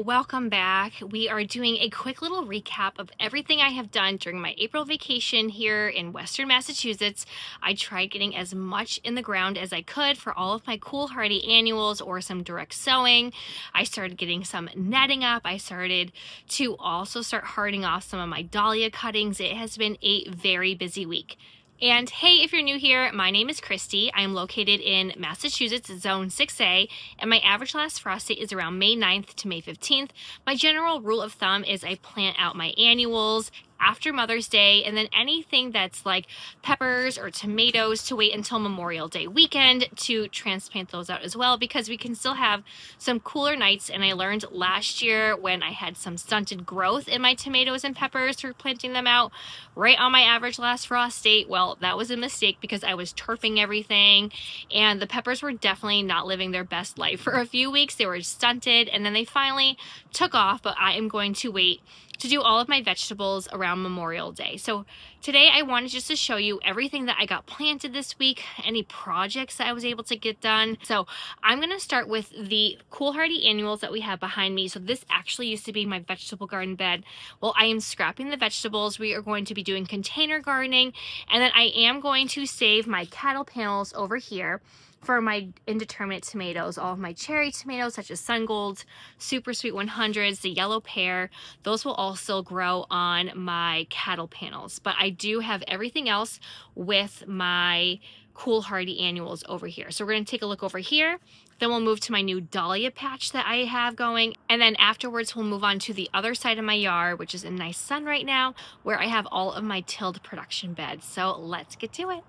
welcome back. We are doing a quick little recap of everything I have done during my April vacation here in Western Massachusetts. I tried getting as much in the ground as I could for all of my cool hardy annuals or some direct sowing. I started getting some netting up. I started to also start hardening off some of my dahlia cuttings. It has been a very busy week. And hey, if you're new here, my name is Christy. I am located in Massachusetts, Zone 6A, and my average last frost date is around May 9th to May 15th. My general rule of thumb is I plant out my annuals after Mother's Day, and then anything that's like peppers or tomatoes to wait until Memorial Day weekend to transplant those out as well, because we can still have some cooler nights. And I learned last year when I had some stunted growth in my tomatoes and peppers through planting them out right on my average last frost date. Well, that was a mistake because I was turfing everything, and the peppers were definitely not living their best life for a few weeks. They were stunted, and then they finally took off, but I am going to wait to do all of my vegetables around Memorial Day. So today I wanted just to show you everything that I got planted this week, any projects that I was able to get done. So I'm gonna start with the cool hardy annuals that we have behind me. So this actually used to be my vegetable garden bed. Well, I am scrapping the vegetables. We are going to be doing container gardening, and then I am going to save my cattle panels over here for my indeterminate tomatoes. All of my cherry tomatoes, such as Sun Golds, Super Sweet 100s, the yellow pear, those will all still grow on my cattle panels. But I do have everything else with my cool hardy annuals over here. So we're gonna take a look over here. Then we'll move to my new dahlia patch that I have going. And then afterwards, we'll move on to the other side of my yard, which is in nice sun right now, where I have all of my tilled production beds. So let's get to it.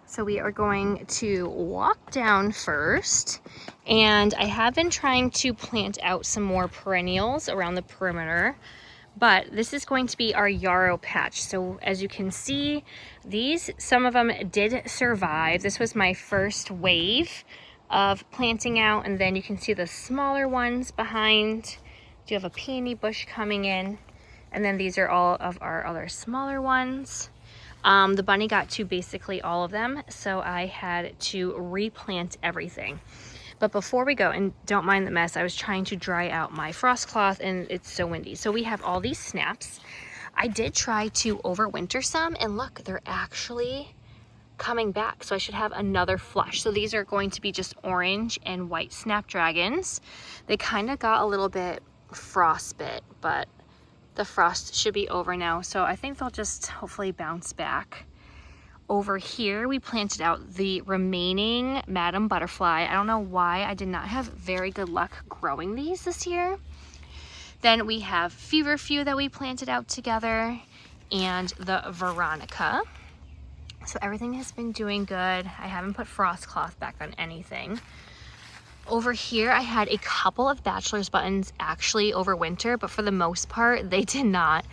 So we are going to walk down first, and I have been trying to plant out some more perennials around the perimeter, but this is going to be our yarrow patch. So as you can see, some of them did survive. This was my first wave of planting out, and then you can see the smaller ones behind. Do you have a peony bush coming in? And then these are all of our other smaller ones. The bunny got to basically all of them, so I had to replant everything. But before we go, and don't mind the mess, I was trying to dry out my frost cloth and it's so windy. So we have all these snaps. I did try to overwinter some, and look, they're actually coming back. So I should have another flush. So these are going to be just orange and white snapdragons. They kind of got a little bit frostbit, but the frost should be over now, so I think they'll just hopefully bounce back. Over here, we planted out the remaining Madam Butterfly. I don't know why I did not have very good luck growing these this year. Then we have Feverfew that we planted out together, and the Veronica. So everything has been doing good. I haven't put frost cloth back on anything. Over here, I had a couple of bachelor's buttons actually over winter, but for the most part, they did not.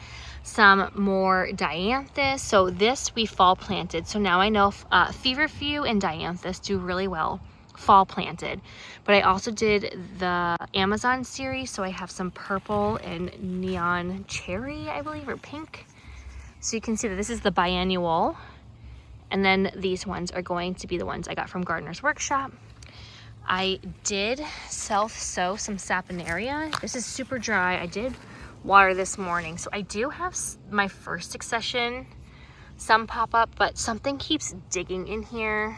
Some more Dianthus. So this we fall planted. So now I know Feverfew and Dianthus do really well fall planted. But I also did the Amazon series, so I have some purple and neon cherry, I believe, or pink. So you can see that this is the biennial. And then these ones are going to be the ones I got from Gardener's Workshop. I did self-sow some saponaria. This is super dry. I did water this morning. So I do have my first succession, some pop up, but something keeps digging in here.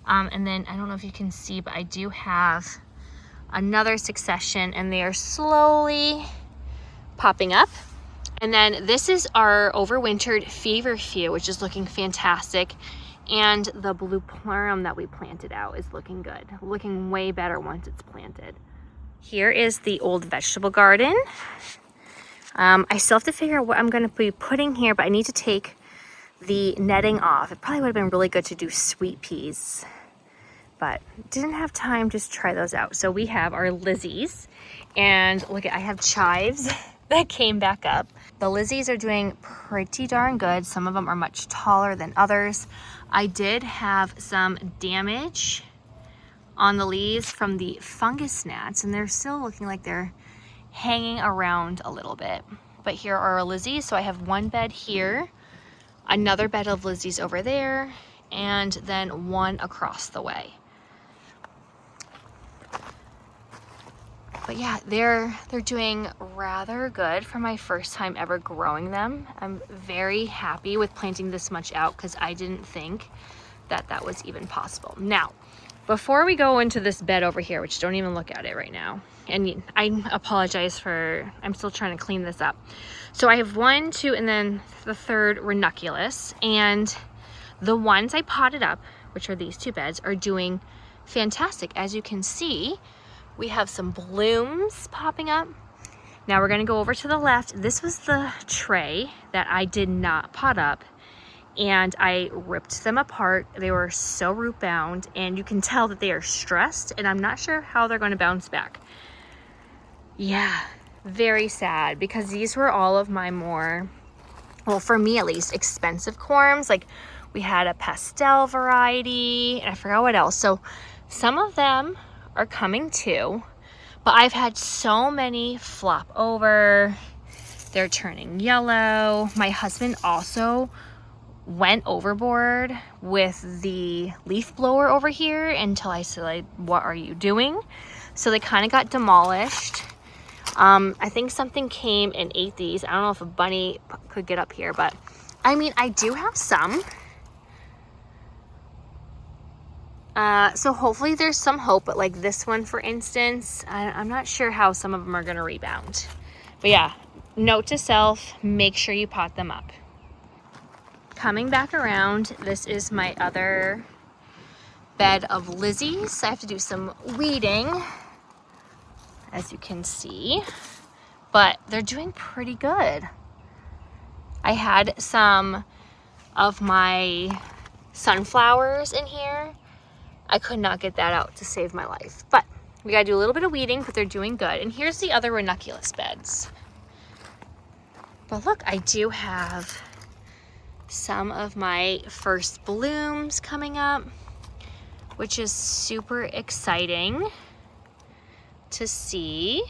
And then I don't know if you can see, but I do have another succession, and they are slowly popping up. And then this is our overwintered Feverfew, which is looking fantastic. And the blue plurum that we planted out is looking good, looking way better once it's planted. Here is the old vegetable garden. I still have to figure out what I'm going to be putting here, but I need to take the netting off. It probably would have been really good to do sweet peas, but didn't have time to try those out. So we have our Lizzies, and look, I have chives that came back up. The Lizzies are doing pretty darn good. Some of them are much taller than others. I did have some damage on the leaves from the fungus gnats, and they're still looking like they're hanging around a little bit. But here are our Lizzies. So I have one bed here, another bed of Lizzies over there, and then one across the way. But yeah, they're doing rather good for my first time ever growing them. I'm very happy with planting this much out because I didn't think that that was even possible. Now, before we go into this bed over here, which don't even look at it right now, and I apologize for, I'm still trying to clean this up. So I have 1, 2, and then the third ranunculus, and the ones I potted up, which are these 2 beds, are doing fantastic. As you can see, we have some blooms popping up. Now we're gonna go over to the left. This was the tray that I did not pot up, and I ripped them apart. They were so root bound, and you can tell that they are stressed, and I'm not sure how they're gonna bounce back. Yeah, very sad, because these were all of my more, well, for me at least, expensive corms. Like we had a pastel variety, and I forgot what else. So some of them are coming too, but I've had so many flop over. They're turning yellow. My husband also went overboard with the leaf blower over here until I said, like, what are you doing? So they kind of got demolished. I think something came and ate these. I don't know if a bunny could get up here, but I mean, I do have some. So hopefully there's some hope, but like this one, for instance, I'm not sure how some of them are going to rebound. But yeah, note to self, make sure you pot them up. Coming back around, this is my other bed of Lizzie's. I have to do some weeding, as you can see, but they're doing pretty good. I had some of my sunflowers in here. I could not get that out to save my life, but we gotta do a little bit of weeding, but they're doing good. And here's the other ranunculus beds. But look, I do have some of my first blooms coming up, which is super exciting to see.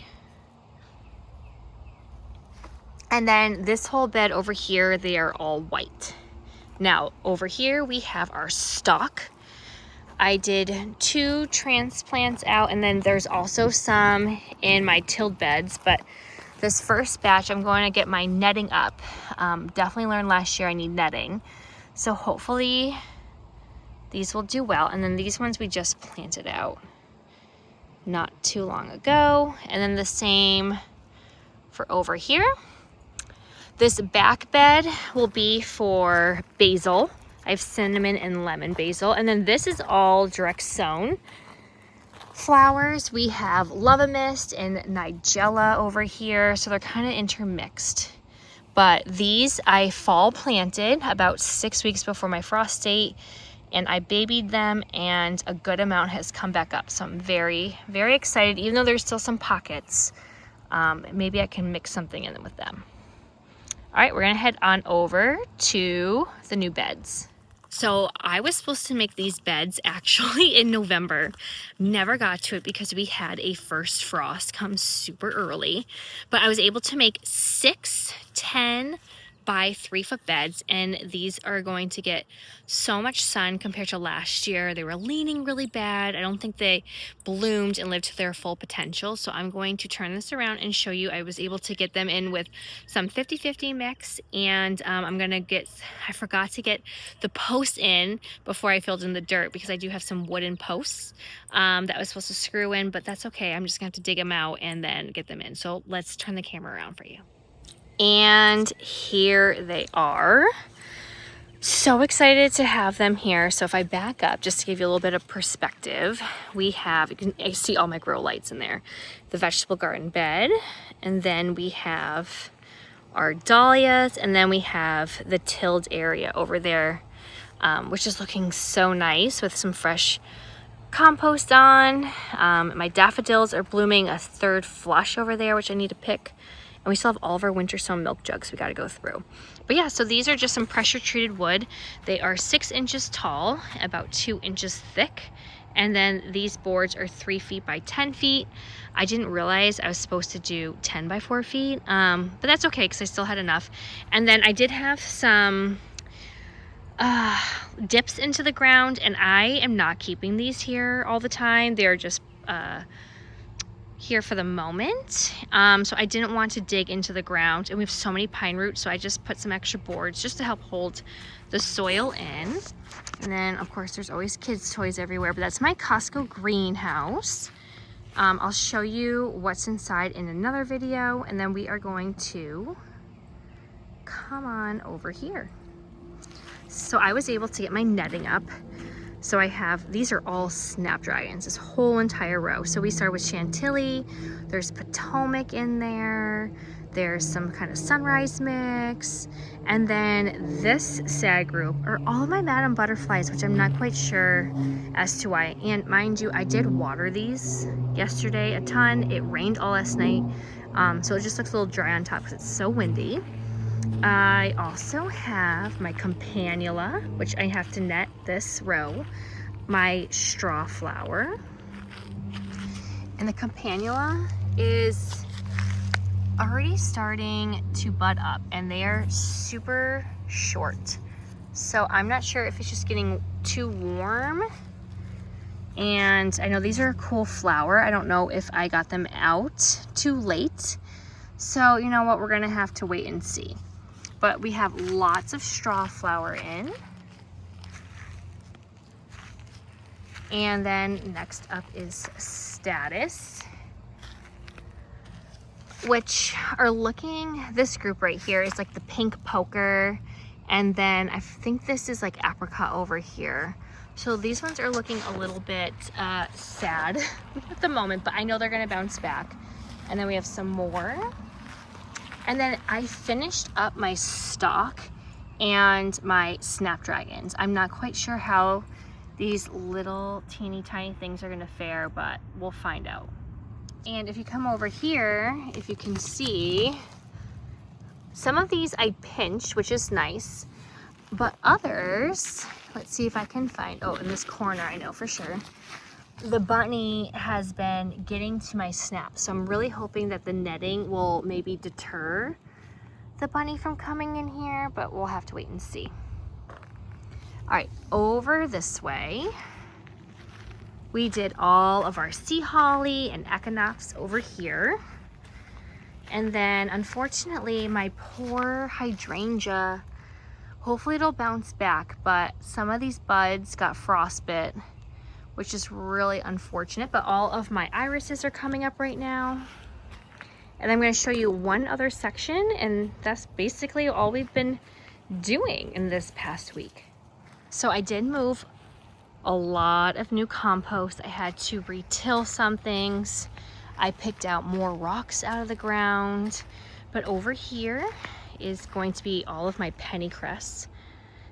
And then this whole bed over here, they are all white. Now over here we have our stock. I did 2 transplants out, and then there's also some in my tilled beds, but this first batch I'm going to get my netting up. Definitely learned last year I need netting, so hopefully these will do well. And then these ones we just planted out not too long ago, and then the same for over here. This back bed will be for basil. I have cinnamon and lemon basil. And then this is all direct sown flowers. We have love mist and nigella over here. So they're kind of intermixed. But these I fall planted about 6 weeks before my frost date. And I babied them, and a good amount has come back up. So I'm very, very excited, even though there's still some pockets. Maybe I can mix something in with them. All right, we're gonna head on over to the new beds. So I was supposed to make these beds actually in November. Never got to it because we had a first frost come super early. But I was able to make 6 10 by 3-foot beds, and these are going to get so much sun compared to last year. They were leaning really bad. I don't think they bloomed and lived to their full potential. So I'm going to turn this around and show you. I was able to get them in with some 50-50 mix, and I'm gonna get, I forgot to get the posts in before I filled in the dirt, because I do have some wooden posts that I was supposed to screw in, but that's okay. I'm just gonna have to dig them out and then get them in. So let's turn the camera around for you. And here they are. So excited to have them here. So if I back up, just to give you a little bit of perspective, we have, you can see all my grow lights in there, the vegetable garden bed, and then we have our dahlias, and then we have the tilled area over there, which is looking so nice with some fresh compost on. My daffodils are blooming a 3rd flush over there, which I need to pick. And we still have all of our winter sown milk jugs we got to go through. But yeah, so these are just some pressure treated wood. They are 6 inches tall, about 2 inches thick. And then these boards are 3 feet by 10 feet. I didn't realize I was supposed to do 10 by 4 feet, but that's okay because I still had enough. And then I did have some dips into the ground, and I am not keeping these here all the time. They're just here for the moment. So I didn't want to dig into the ground, and we have so many pine roots, so I just put some extra boards just to help hold the soil in. And then of course there's always kids' toys everywhere, but that's my Costco greenhouse. I'll show you what's inside in another video, and then we are going to come on over here. So I was able to get my netting up. So I have, these are all snapdragons, this whole entire row. So we start with Chantilly, there's Potomac in there, there's some kind of sunrise mix, and then this sad group are all of my Madam Butterflies, which I'm not quite sure as to why. And mind you, I did water these yesterday a ton. It rained all last night, so it just looks a little dry on top because it's so windy. I also have my campanula, which I have to net this row, my straw flower, and the campanula is already starting to bud up, and they are super short. So I'm not sure if it's just getting too warm, and I know these are a cool flower. I don't know if I got them out too late. So you know what, we're gonna have to wait and see. But we have lots of straw flower in. And then next up is Status, which are looking, this group right here is like the pink poker. And then I think this is like apricot over here. So these ones are looking a little bit sad at the moment, but I know they're gonna bounce back. And then we have some more. And then I finished up my stock and my snapdragons. I'm not quite sure how these little teeny tiny things are gonna fare, but we'll find out. And if you come over here, if you can see, some of these I pinched, which is nice, but others, let's see if I can find, oh, in this corner I know for sure, the bunny has been getting to my snap. So I'm really hoping that the netting will maybe deter the bunny from coming in here, but we'll have to wait and see. All right, over this way, we did all of our sea holly and equinox over here. And then unfortunately, my poor hydrangea, hopefully it'll bounce back, but some of these buds got frostbite, which is really unfortunate, but all of my irises are coming up right now. And I'm gonna show you one other section, and that's basically all we've been doing in this past week. So I did move a lot of new compost. I had to retill some things. I picked out more rocks out of the ground, but over here is going to be all of my pennycrests,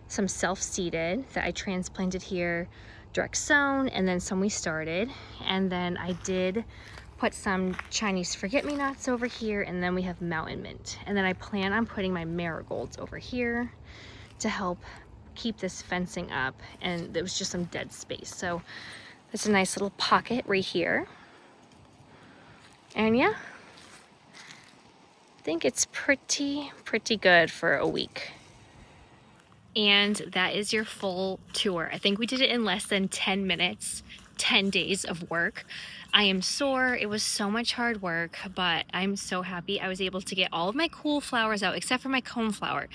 some self-seeded that I transplanted here, direct sown, and then some we started. And then I did put some Chinese forget-me-nots over here, and then we have mountain mint. And then I plan on putting my marigolds over here to help keep this fencing up, and there was just some dead space. So there's a nice little pocket right here. And yeah, I think it's pretty good for a week. And that is your full tour. I think we did it in less than 10 minutes, 10 days of work. I am sore. It was so much hard work, but I'm so happy I was able to get all of my cool flowers out, except for my coneflower.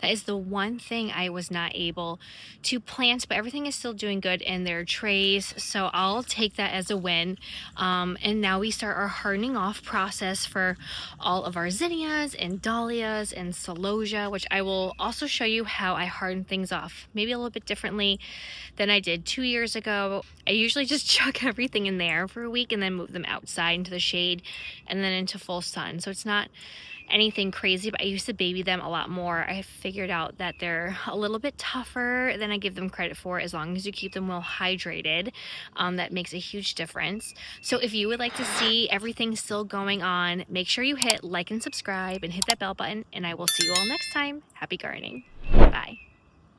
That is the one thing I was not able to plant, but everything is still doing good in their trays, so I'll take that as a win. And now we start our hardening off process for all of our zinnias and dahlias and celosia, which I will also show you how I harden things off, maybe a little bit differently than I did 2 years ago. I usually just chuck everything in there for a week and then move them outside into the shade and then into full sun. So it's not anything crazy, but I used to baby them a lot more. I figured out that they're a little bit tougher than I give them credit for. As long as you keep them well hydrated, that makes a huge difference. So if you would like to see everything still going on, make sure you hit like and subscribe and hit that bell button, and I will see you all next time. Happy gardening. Bye.